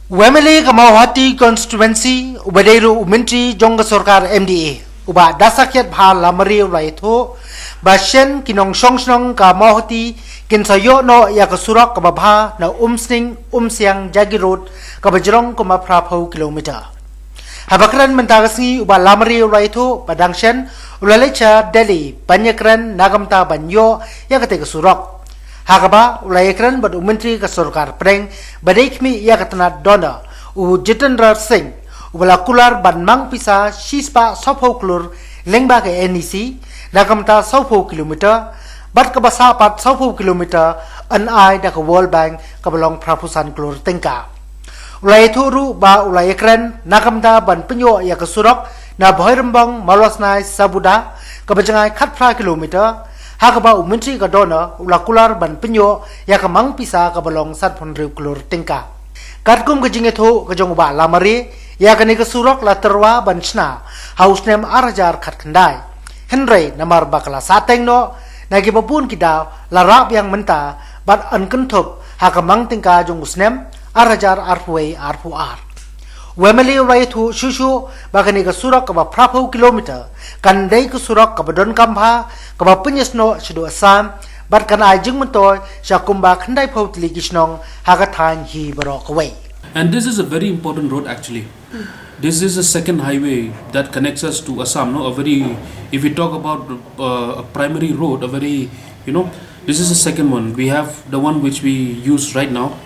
Wemily Kamawati constituency Ubaderu Umintri Jonga Sorkar MDA Uba Dasakyat Bha Lamari Raito Bashen Kinong Shongshnong Kamawati Kinsayo no Yakasurak Kababha na Umsning Umsiang Jagirot Kabajrong Kumaprapo kilometer Habakran Mentagasni Uba Lamari Raito Badangshen Ulalecha Delhi Banyakran Nagamta Banyo Yakatekasurok Hakaba ulayakran bad umentri ka sarkar preng badekmi yakatna dona u Jitendra Singh ubalakular ban mang pisa shispa sopho klur lengba ke NEC nakamta sopho kilometer bad ka basa pat sopho kilometer an ai da ka World Bank ka balong prapusan klur tengka ulay thuru ba ulayakran nakamta ban penyo yakasurok na bhoirambang malwasnai sabuda ka bajangai khatpra kilometer Hakaba umentri ka dona ulakular ban penyo yakamang pisa ka balong sat ponriu klur tingka. Katkum ka jingetho ka jongba lamari yakani ka surok la terwa ban chna hausnem arajar khat khandai. Henry namar bakala sateng no nagipapun kita larap yang menta bat ankenthop hakamang tingka jong usnem arajar arpuai arpuar. Wemeli raitu shushu bakani ka surak ka ba prapo kilometer kandai ka surak ka badon kampha ka ba penyesno shido asam bat kan ajing mentoy syakumba kandai pau tiligisnong hagathan hi barok away. And this is a very important road actually. This is a second highway that connects us to Assam. No, a very, if we talk about a primary road, a very, this is the second one. We have the one which we use right now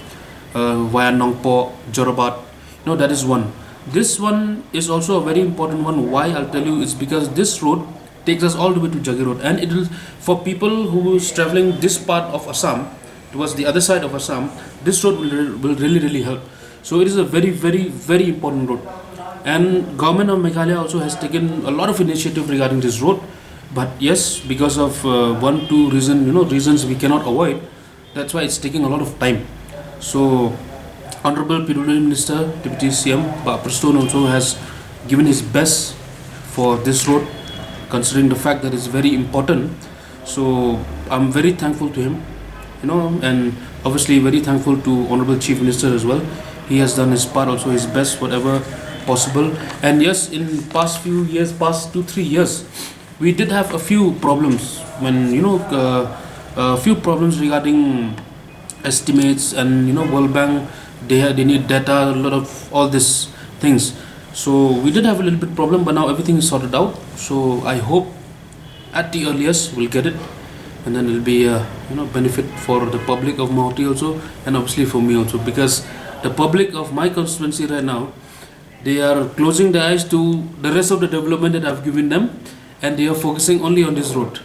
via Nongpo, Jorabat. No, that is one. This one is also a very important one. Why? I'll tell you, it's because this road takes us all the way to Jagi Road, and it will, for people who is traveling this part of Assam towards the other side of Assam, this road will really help. So it is a very important road, and government of Meghalaya also has taken a lot of initiative regarding this road. But yes, because of reasons we cannot avoid, that's why it's taking a lot of time. So Honorable PWD Minister, Deputy CM, Prestone also has given his best for this road, considering the fact that it's very important. So I'm very thankful to him, and obviously very thankful to Honorable Chief Minister as well. He has done his part, also his best, whatever possible. And yes, in past 2-3 years, we did have a few problems when a few problems regarding estimates and World Bank. They need data, a lot of all these things. So we did have a little bit problem, but now everything is sorted out. So I hope at the earliest we'll get it, and then it'll be a benefit for the public of Mahoti also, and obviously for me also, because the public of my constituency right now, they are closing their eyes to the rest of the development that I've given them, and they are focusing only on this road.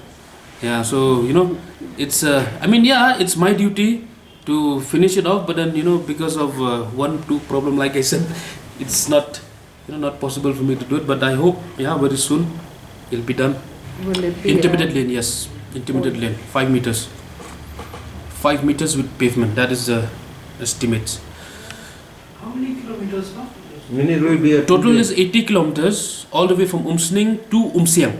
Yeah, so it's it's my duty to finish it off, but then because of 1-2 problem, like I said, it's not not possible for me to do it. But I hope very soon it'll be done. Will it be intermediate lane? Yes, intermediate lane, 5 meters. 5 meters with pavement. That is the estimates. How many kilometers now? Total is 80 kilometers all the way from Umsning to Umsiang.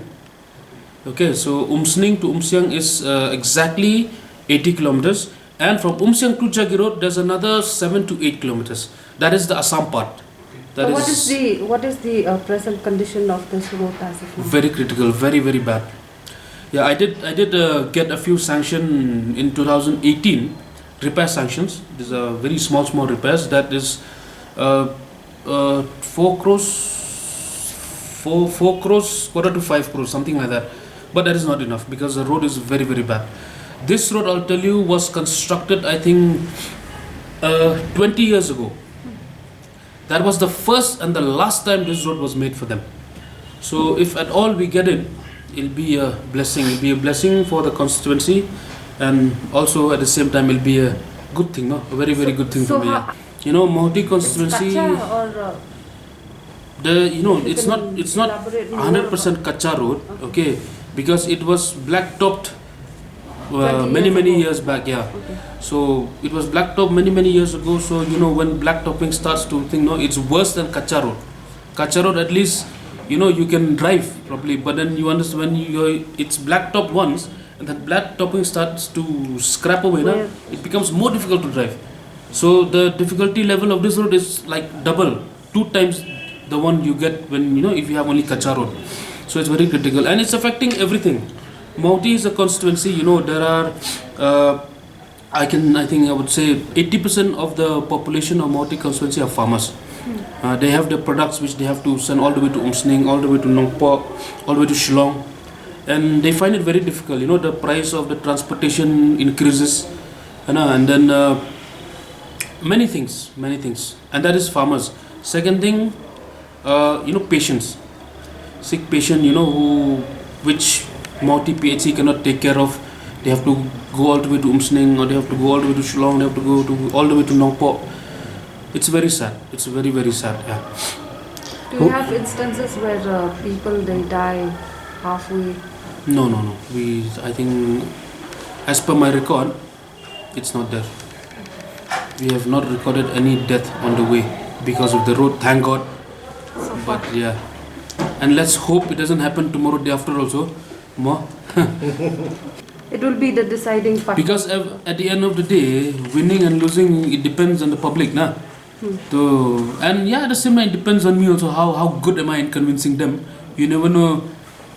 Okay, so Umsning to Umsiang is exactly 80 kilometers. And from Umsiang to Jagi Road, there's another 7 to 8 kilometers. That is the Assam part. What is the present condition of this road as of now? Very critical, very bad. Yeah, I did get a few sanction in 2018, repair sanctions. These are very small repairs. That is 4 crores, 4 crores, quarter to 5 crores, something like that. But that is not enough because the road is very bad. This road, I'll tell you, was constructed, I think, 20 years ago. That was the first and the last time this road was made for them. So if at all we get it, it'll be a blessing. It'll be a blessing for the constituency, and also at the same time it'll be a good thing, no? A very good thing for me. Mahoti constituency. It's not 100% kacha road, okay, because it was black topped. Many years back, yeah. Okay. So it was blacktop many years ago. So when blacktopping starts to it's worse than Kacha Road. Kacha Road, at least you can drive properly, but then you understand when it's blacktop once, and that blacktopping starts to scrap away, it becomes more difficult to drive. So the difficulty level of this road is like double, 2 times the one you get when if you have only Kacha road. So it's very critical and it's affecting everything. Mauti is a constituency. There are I think I would say 80% of the population of Mauti constituency are farmers. They have the products which they have to send all the way to Umsning, all the way to Nongpok, all the way to Shillong, and they find it very difficult. The price of the transportation increases, and then many things, and that is farmers. Second thing, patients, sick patient, which Mauti PHC cannot take care of. They have to go all the way to Umsning, or they have to go all the way to Shillong, they have to go all the way to Nongpok. It's very sad. It's very, very sad. Yeah. Do you have instances where people they die halfway? No. I think, as per my record, it's not there. We have not recorded any death on the way because of the road. Thank God. But yeah, and let's hope it doesn't happen tomorrow, day after also. More. It will be the deciding factor. Because at the end of the day, winning and losing, it depends on the public, na. So, and yeah, at the same time, it depends on me also. How good am I in convincing them? You never know.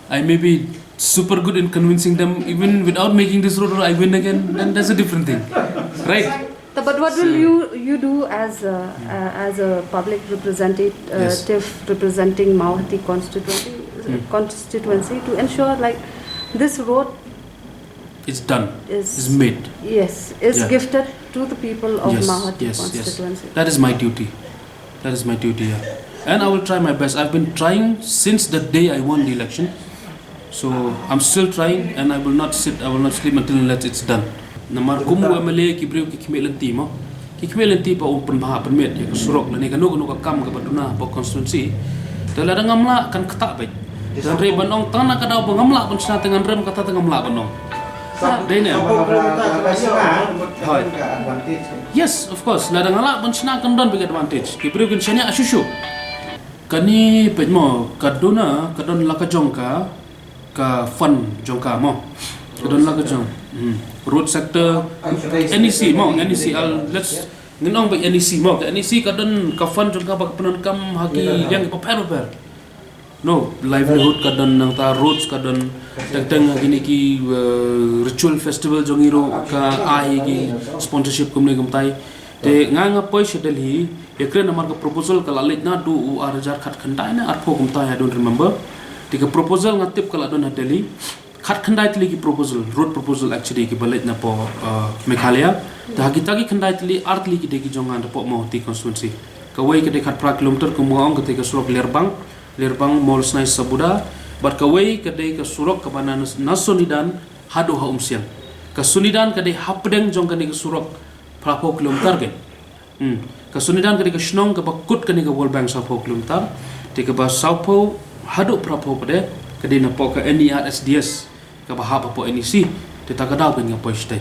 I may be super good in convincing them, even without making this road, or I win again. Then that's a different thing, right? But what will you do as a public representative representing Mauti constituency to ensure like this road It's done. is It's made. Yes, Yeah. gifted to the people of Yes, Mauti yes. constituency. That is my duty. Yeah. And I will try my best. I've been trying since the day I won the election. So I'm still trying, and I will not sit. I will not sleep until it's done. Namar kumu MLA kibriu kikmelanti mo. Kikmelanti pa open baha permit ya surok lani kanu ka kam ka baduna pa constituency. Tala ngamla kan ketak baik. Dan re banong tanah ka daw ngamla pun sa tengan rem kata tengah ngamla banong. Dene. Yes, of course. Ladang ala pun sina kan don big advantage. Kibriu kan sanya asushu. Kani pejmo kadona kadon lakajongka ka fund jongka mo. Kadon lakajong. Road sector NEC mo NEC let's nginong ba NEC mo NEC kadon ka fund jongka ba penankam hagi yang paper no livelihood kadon nang ta roads kadon teng gini ki ritual festival jongiro ka ai ki sponsorship kumne gumtai te nga poi sedeli ekre namar ka proposal kala letna du arjar khat khandai na arpho gumtai I don't remember tika proposal ngatip kala don hadeli khat khandai tli ki proposal road proposal actually ki balet na po Meghalaya ta kita ki khandai tli artli ki de ki jongan po Mauti constituency kawai ke de khat pra kilometer ku muang ke ka surok lerbang mol snai sabuda bat kawai ke de ka surok ka bana nasonidan hadu ha umsian ka sunidan ke de hapdeng jong ka ni ka surok pra po kilometer ke ka sunidan ke de ka shnong ka bakut ka ni ka world bank sa po kilometer te ka ba saupo hadu pra po pade ke de na po ka NERSDS ka bahapa po NEC te takadaw kan nga po stay